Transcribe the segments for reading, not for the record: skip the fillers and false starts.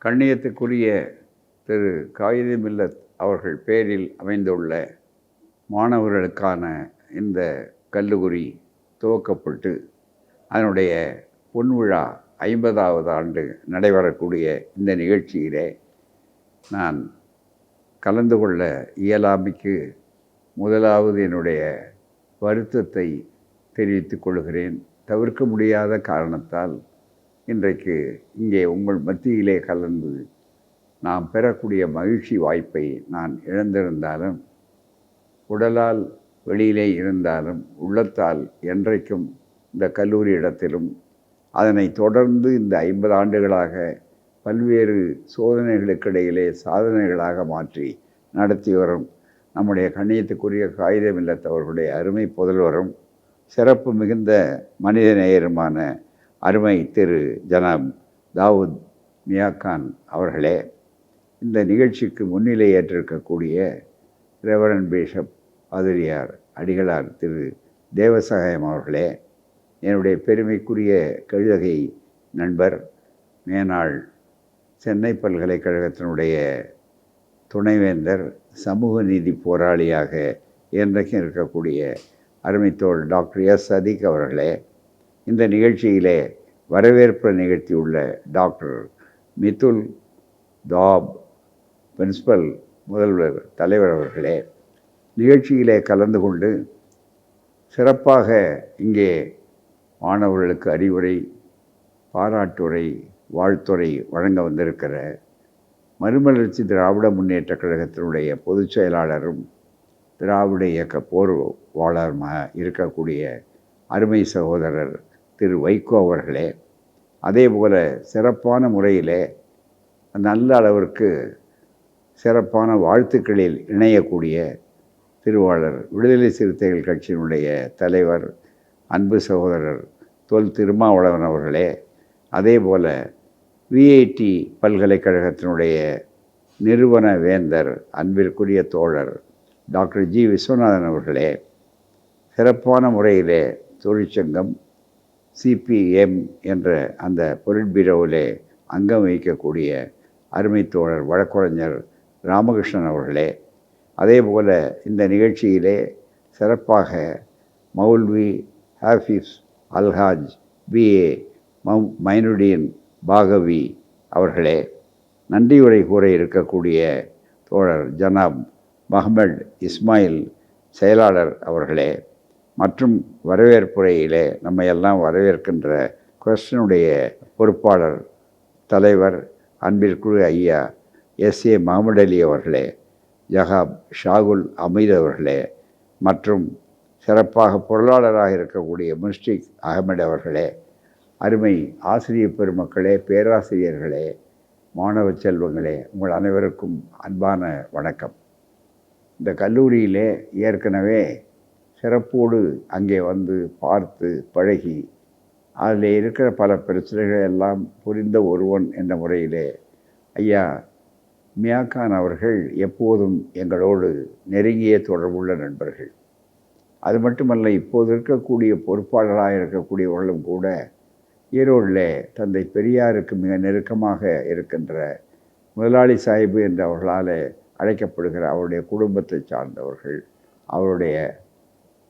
கண்ணியத்துக்குரிய திரு காயிதே மில்லத் அவர்கள் பேரில் அமைந்துள்ள மாணவர்களுக்கான இந்த கல்லூரி துவக்கப்பட்டு அதனுடைய பொன்விழா 50வது ஆண்டு நடைபெறக்கூடிய இந்த நிகழ்ச்சியிலே நான் கலந்து கொள்ள இயலாமைக்கு முதலாவது என்னுடைய வருத்தத்தை தெரிவித்துக் கொள்கிறேன். தவிர்க்க முடியாத காரணத்தால் இன்றைக்கு இங்கே உங்கள் மத்தியிலே கலந்து நாம் பெறக்கூடிய மகிழ்ச்சி வாய்ப்பை நான் இழந்திருந்தாலும், உடலால் வெளியிலே இருந்தாலும் உள்ளத்தால் என்றைக்கும் இந்த கல்லூரி இடத்திலும் அதனை தொடர்ந்து இந்த 50 ஆண்டுகளாக பல்வேறு சோதனைகளுக்கிடையிலே சாதனைகளாக மாற்றி நடத்தி வரும் நம்முடைய கண்ணியத்துக்குரிய காயிதே மில்லத் அவர்களுடைய அருமை புதல்வரும் சிறப்பு மிகுந்த மனிதநேயருமான அருமை திரு ஜனாப் தாவூத் மியாக்கான் அவர்களே, இந்த நிகழ்ச்சிக்கு முன்னிலை ஏற்றிருக்கக்கூடிய ரெவரண்ட் பிஷப் பாதிரியார் அடிகளார் திரு தேவசகாயம் அவர்களே, என்னுடைய பெருமைக்குரிய கழுதகை நண்பர் மேனாள் சென்னை பல்கலைக்கழகத்தினுடைய துணைவேந்தர் சமூக நீதி போராளியாக என்றைக்கும் இருக்கக்கூடிய அருமைத்தோள் டாக்டர் எஸ் சதீக் அவர்களே, இந்த நிகழ்ச்சியிலே வரவேற்பு நிகழ்த்தியுள்ள டாக்டர் மிதுல் தாப் பிரின்சிபல் முதல்வர் தலைவர் அவர்களே, நிகழ்ச்சியிலே கலந்து கொண்டு சிறப்பாக இங்கே மாணவர்களுக்கு அறிவுரை, பாராட்டுரை, வாழ்த்துரை வழங்க வந்திருக்கிற மறுமலர்ச்சி திராவிட முன்னேற்ற கழகத்தினுடைய பொதுச் செயலாளரும் திராவிட இயக்க போர்வாளருமாக இருக்கக்கூடிய அருமை சகோதரர் திரு வைகோ அவர்களே, அதே போல் சிறப்பான முறையிலே நல்ல அளவிற்கு சிறப்பான வாழ்த்துக்களில் இணையக்கூடிய திருவாளர் விடுதலை சிறுத்தைகள் கட்சியினுடைய தலைவர் அன்பு சகோதரர் தொல் திருமாவளவன் அவர்களே, அதே போல் விஐடி பல்கலைக்கழகத்தினுடைய நிறுவன வேந்தர் அன்பிற்குரிய தோழர் டாக்டர் ஜி விஸ்வநாதன் அவர்களே, சிறப்பான முறையிலே தொழிற்சங்கம் சிபிஎம் என்ற அந்த பொருட்பீரோவிலே அங்கம் வகிக்கக்கூடிய அருமை தோழர் வழக்கறிஞர் ராமகிருஷ்ணன் அவர்களே, அதே போல் இந்த நிகழ்ச்சியிலே சிறப்பாக மௌல்வி ஹாஃபிஸ் அல்ஹாஜ் பிஏ மைனுடீன் பாகவி அவர்களே, நன்றியுரை கூற இருக்கக்கூடிய தோழர் ஜனாப் மஹமட் இஸ்மாயில் செயலாளர் அவர்களே, மற்றும் வரவேற்புரையிலே நம்மையெல்லாம் வரவேற்கின்ற கொஸ்டனுடைய பொறுப்பாளர் தலைவர் அன்பிற்குரிய ஐயா எஸ்ஏ முகமது அலி அவர்களே, ஜஹாப் ஷாகுல் அமீத் அவர்களே, மற்றும் சிறப்பாக பொருளாளராக இருக்கக்கூடிய முஸ்டிக் அகமது அவர்களே, அருமை ஆசிரியர் பெருமக்களே, பேராசிரியர்களே, மாணவ செல்வங்களே, உங்கள் அனைவருக்கும் அன்பான வணக்கம். இந்த கல்லூரியிலே ஏற்கனவே சிறப்போடு அங்கே வந்து பார்த்து பழகி அதில் இருக்கிற பல பிரச்சனைகள் எல்லாம் புரிந்த ஒருவன் என்ற முறையிலே ஐயா மியாக்கான் அவர்கள் எப்போதும் எங்களோடு நெருங்கிய தொடர்புள்ள நண்பர்கள். அது மட்டுமல்ல, இப்போது இருக்கக்கூடிய பொறுப்பாளராக இருக்கக்கூடியவர்களும் கூட ஈரோடில் தந்தை பெரியாருக்கு மிக நெருக்கமாக இருக்கின்ற முதலாளி சாஹிபு என்று அவர்களால் அழைக்கப்படுகிற அவருடைய குடும்பத்தை சார்ந்தவர்கள், அவருடைய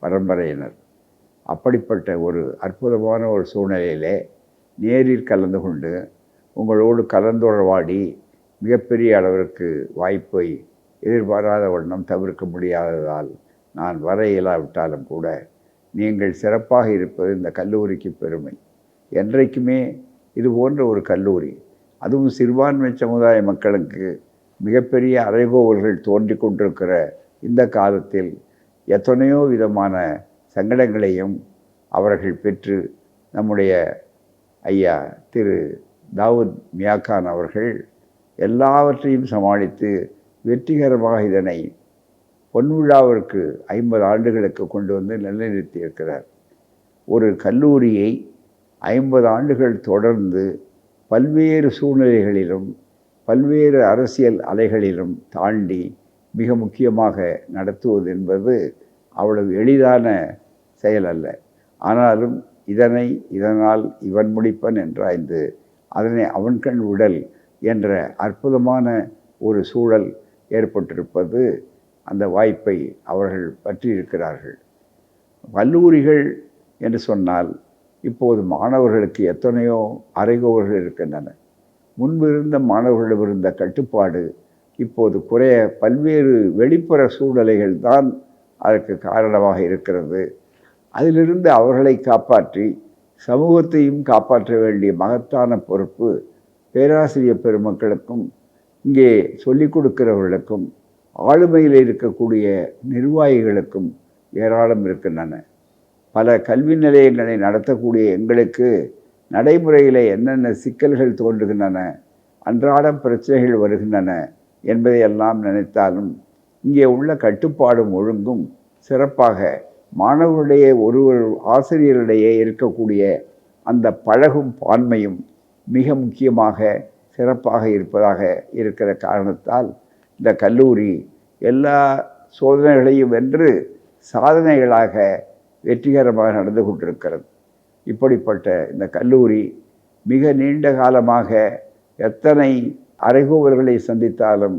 பரம்பரையினர். அப்படிப்பட்ட ஒரு அற்புதமான ஒரு சூழ்நிலையிலே நேரில் கலந்து கொண்டு உங்களோடு கலந்துரையாடி மிகப்பெரிய அளவிற்கு வாய்ப்பை எதிர்பாராத வண்ணம் தவிர்க்க முடியாததால் நான் வர இயலாவிட்டாலும் கூட நீங்கள் சிறப்பாக இருப்பது இந்த கல்லூரிக்கு பெருமை. என்றைக்குமே இது போன்ற ஒரு கல்லூரி, அதுவும் சிறுபான்மை சமுதாய மக்களுக்கு மிகப்பெரிய அறைகோவல்கள் தோன்றி கொண்டிருக்கிற இந்த காலத்தில் எத்தனையோ விதமான சங்கடங்களையும் அவர்கள் பெற்று நம்முடைய ஐயா திரு தாவூத் மியாக்கான் அவர்கள் எல்லாவற்றையும் சமாளித்து வெற்றிகரமாக இதனை பொன்விழாவிற்கு 50 ஆண்டுகளுக்கு கொண்டு வந்து நிலைநிறுத்தியிருக்கிறார். ஒரு கல்லூரியை 50 ஆண்டுகள் தொடர்ந்து பல்வேறு சூழ்நிலைகளிலும் பல்வேறு அரசியல் அலைகளிலும் தாண்டி மிக முக்கியமாக நடத்துவது என்பது அவ்வளவு எளிதான செயல் அல்ல. ஆனாலும் இதனால் இவன் முடிப்பன் என்றாய்ந்து அதனை அவன்கண் விடல் என்ற அற்புதமான ஒரு சூழல் ஏற்பட்டிருப்பது அந்த வாய்ப்பை அவர்கள் பற்றியிருக்கிறார்கள். கல்லூரிகள் என்று சொன்னால் இப்போது மாணவர்களுக்கு எத்தனையோ அறைகோவல்கள் இருக்கின்றன. முன்பு இருந்த மாணவர்களிடம் இருந்த கட்டுப்பாடு இப்போது குறைய பல்வேறு வெளிப்புற சூழ்நிலைகள் தான் அதற்கு காரணமாக இருக்கிறது. அதிலிருந்து அவர்களை காப்பாற்றி சமூகத்தையும் காப்பாற்ற வேண்டிய மகத்தான பொறுப்பு பேராசிரியர் பெருமக்களுக்கும் இங்கே சொல்லிக் கொடுக்கிறவர்களுக்கும் ஆளுமையில் இருக்கக்கூடிய நிர்வாகிகளுக்கும் ஏராளம் இருக்கின்றன. பல கல்வி நிலையங்களை நடத்தக்கூடிய எங்களுக்கு நடைமுறையில் என்னென்ன சிக்கல்கள் தோன்றுகின்றன, அன்றாடம் பிரச்சனைகள் வருகின்றன என்பதையெல்லாம் நினைத்தாலும் இங்கே உள்ள கட்டுப்பாடும் ஒழுங்கும் சிறப்பாக மாணவர்களுடைய ஒரு ஆசிரியரிடையே இருக்கக்கூடிய அந்த பழகும் பான்மையும் மிக முக்கியமாக சிறப்பாக இருப்பதாக இருக்கிற காரணத்தால் இந்த கல்லூரி எல்லா சோதனைகளையும் வென்று சாதனைகளாக வெற்றிகரமாக நடந்து கொண்டிருக்கிறது. இப்படிப்பட்ட இந்த கல்லூரி மிக நீண்ட காலமாக எத்தனை அறைகூவல்களை சந்தித்தாலும்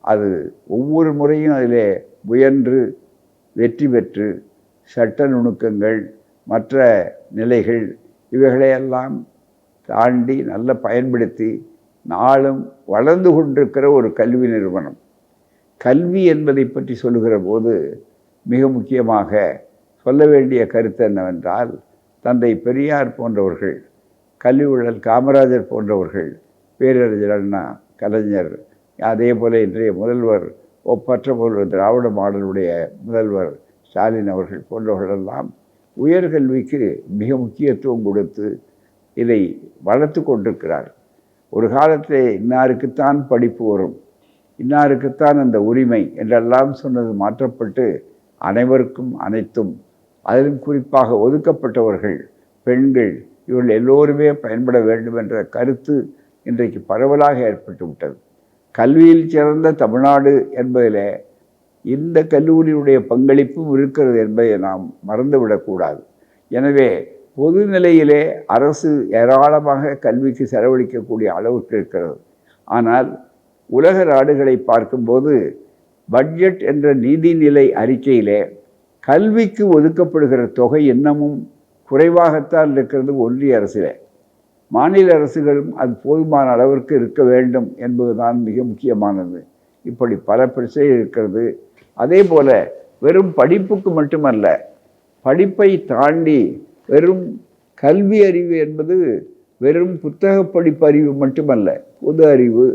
அது ஒவ்வொரு முறையும் அதில் முயன்று வெற்றி பெற்று சட்ட நுணுக்கங்கள் மற்ற நிலைகள் இவைகளையெல்லாம் தாண்டி நல்ல பயன்படுத்தி நாளும் வளர்ந்து கொண்டிருக்கிற ஒரு கல்வி நிறுவனம். கல்வி என்பதை பற்றி சொல்லுகிற போது மிக முக்கியமாக சொல்ல வேண்டிய கருத்து என்னவென்றால், தந்தை பெரியார் போன்றவர்கள், கல்வி ஊழல் காமராஜர் போன்றவர்கள், பேரறிஞர் அண்ணா, கலைஞர், அதே போல் இன்றைய முதல்வர் ஒப்பற்ற முதல்வர் திராவிட மாடலுடைய முதல்வர் ஸ்டாலின் அவர்கள் போன்றவர்களெல்லாம் உயர்கல்விக்கு மிக முக்கியத்துவம் கொடுத்து இதை வளர்த்து கொண்டிருக்கிறார். ஒரு காலத்தில் இன்னாருக்குத்தான் படிப்பு வரும், இன்னாருக்குத்தான் அந்த உரிமை என்றெல்லாம் சொன்னது மாற்றப்பட்டு அனைவருக்கும் அனைத்தும், அதிலும் குறிப்பாக ஒதுக்கப்பட்டவர்கள், பெண்கள், இவர்கள் எல்லோருமே பயன்பட வேண்டும் என்ற கருத்து இன்றைக்கு பரவலாக ஏற்பட்டு விட்டது. கல்வியில் சிறந்த தமிழ்நாடு என்பதில் இந்த கல்லூரியுடைய பங்களிப்பும் இருக்கிறது என்பதை நாம் மறந்துவிடக்கூடாது. எனவே பொது நிலையிலே அரசு ஏராளமாக கல்விக்கு செலவழிக்கக்கூடிய அளவுக்கு இருக்கிறது. ஆனால் உலக நாடுகளை பார்க்கும்போது பட்ஜெட் என்ற நீதிநிலை அறிக்கையிலே கல்விக்கு ஒதுக்கப்படுகிற தொகை இன்னமும் குறைவாகத்தான் இருக்கிறது ஒன்றிய அரசிலே. மாநில அரசுகளும் அது போதுமான அளவிற்கு இருக்க வேண்டும் என்பதுதான் மிக முக்கியமானது. இப்படி பல பிரச்சனைகள் இருக்கிறது. அதே போல் வெறும் படிப்புக்கு மட்டுமல்ல, படிப்பை தாண்டி வெறும் கல்வி அறிவு என்பது வெறும் புத்தக படிப்பு அறிவு மட்டுமல்ல, பொது அறிவு,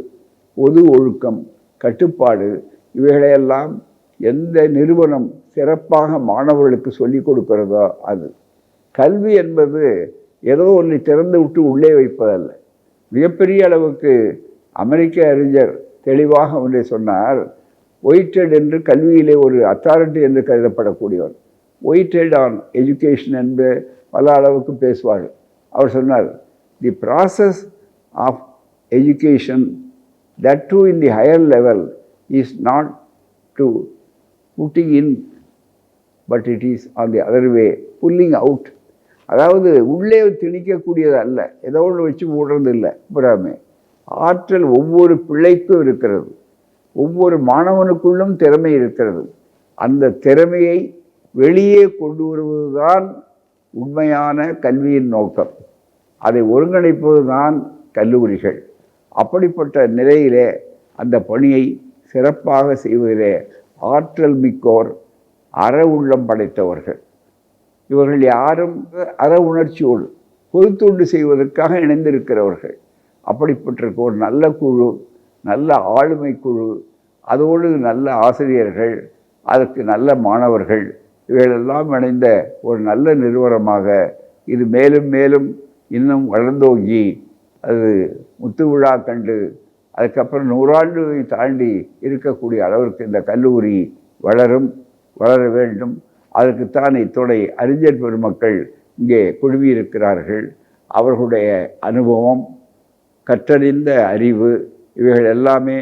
பொது ஒழுக்கம், கட்டுப்பாடு, இவைகளையெல்லாம் எந்த நிறுவனம் சிறப்பாக மாணவர்களுக்கு சொல்லிக் கொடுக்கிறதோ அது. கல்வி என்பது ஏதோ ஒன்றை திறந்து விட்டு உள்ளே வைப்பதல்ல. மிகப்பெரிய அளவுக்கு அமெரிக்க அறிஞர் தெளிவாக ஒன்றை சொன்னார். ஒயிட்டட் என்று கல்வியிலே ஒரு அத்தாரிட்டி என்று கருதப்படக்கூடியவர், ஒயிட்டட் ஆன் எஜுகேஷன் என்று பல அளவுக்கு பேசுவார். அவர் சொன்னார், the process of education that do in the higher level is not to putting in but it is on the other way pulling out. அதாவது உள்ளே திணிக்கக்கூடியது அல்ல, ஏதோ ஒன்று வச்சு மூடுறது இல்லை. புறாமே ஆற்றல் ஒவ்வொரு பிள்ளைக்கும் இருக்கிறது, ஒவ்வொரு மாணவனுக்குள்ளும் திறமை இருக்கிறது. அந்த திறமையை வெளியே கொண்டு வருவதுதான் உண்மையான கல்வியின் நோக்கம். அதை ஒருங்கிணைப்பது தான் கல்லூரிகள். அப்படிப்பட்ட நிலையிலே அந்த பணியை சிறப்பாக செய்வதிலே ஆற்றல் மிக்கோர், அற உள்ளம் படைத்தவர்கள். இவர்கள் யாரும் அற உணர்ச்சியோடு பொதுத்தொண்டு செய்வதற்காக இணைந்திருக்கிறவர்கள். அப்படிப்பட்டிருக்க ஒரு நல்ல குழு, நல்ல ஆளுமை குழு, அதோடு நல்ல ஆசிரியர்கள், அதற்கு நல்ல மாணவர்கள், இவைகளெல்லாம் இணைந்த ஒரு நல்ல நிறுவனமாக இது மேலும் மேலும் இன்னும் வளர்ந்தோங்கி அது முத்து விழா கண்டு அதுக்கப்புறம் 100 ஆண்டு தாண்டி இருக்கக்கூடிய அளவிற்கு இந்த கல்லூரி வளர வேண்டும். அதற்குத்தான் இத்துணை அறிஞர் பெருமக்கள் இங்கே குழுமியிருக்கிறார்கள். அவர்களுடைய அனுபவம், கற்றறிந்த அறிவு, இவைகள் எல்லாமே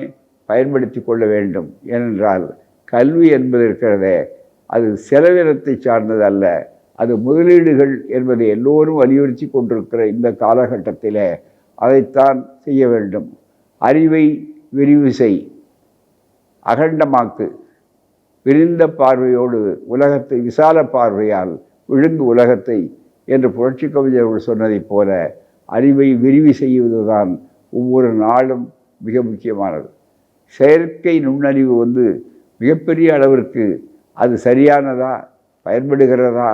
பயன்படுத்தி கொள்ள வேண்டும். ஏனென்றால் கல்வி என்பது இருக்கிறதே, அது செலவினத்தை சார்ந்தது அல்ல, அது முதலீடுகள் என்பதை எல்லோரும் வலியுறுத்தி கொண்டிருக்கிற இந்த காலகட்டத்தில் அதைத்தான் செய்ய வேண்டும். அறிவை விரிவு செய், அகண்டமாக்கு, விரிந்த பார்வையோடு உலகத்தை விசால பார்வையால் விழுங்கு உலகத்தை என்று புரட்சி கவிஞர்கள் சொன்னதைப் போல அறிவை விரிவு செய்வதுதான் ஒவ்வொரு நாளும் மிக முக்கியமானது. செயற்கை நுண்ணறிவு மிகப்பெரிய அளவிற்கு அது சரியானதா, பயன்படுகிறதா,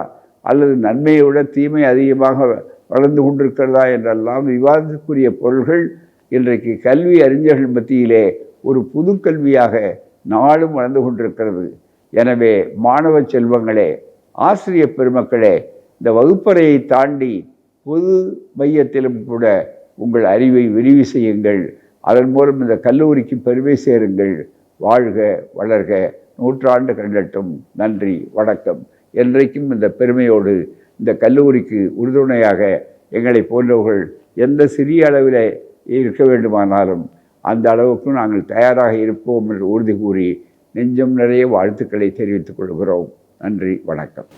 அல்லது நன்மையை விட தீமை அதிகமாக வளர்ந்து கொண்டிருக்கிறதா என்றெல்லாம் விவாதத்துக்குரிய பொருள்கள் இன்றைக்கு கல்வி அறிஞர்கள் மத்தியிலே ஒரு புது கல்வியாக நாளும் வளர்ந்து கொண்டிருக்கிறது. எனவே மாணவ செல்வங்களே, ஆசிரியர் பெருமக்களே, இந்த வகுப்பறையை தாண்டி பொது மையத்திலும் கூட உங்கள் அறிவை விரிவு செய்யுங்கள். அதன் மூலம் இந்த கல்லூரிக்கு பெருமை சேருங்கள். வாழ்க வளர்க, நூற்றாண்டு கண்டட்டும். நன்றி, வணக்கம். என்றைக்கும் இந்த பெருமையோடு இந்த கல்லூரிக்கு உறுதுணையாக எங்களை போன்றவர்கள் எந்த சிறிய அளவில் இருக்க வேண்டுமானாலும் அந்த அளவுக்கு நாங்கள் தயாராக இருப்போம் என்று உறுதி கூறி நெஞ்சம் நிறைய வாழ்த்துக்களை தெரிவித்துக் கொள்கிறோம். நன்றி, வணக்கம்.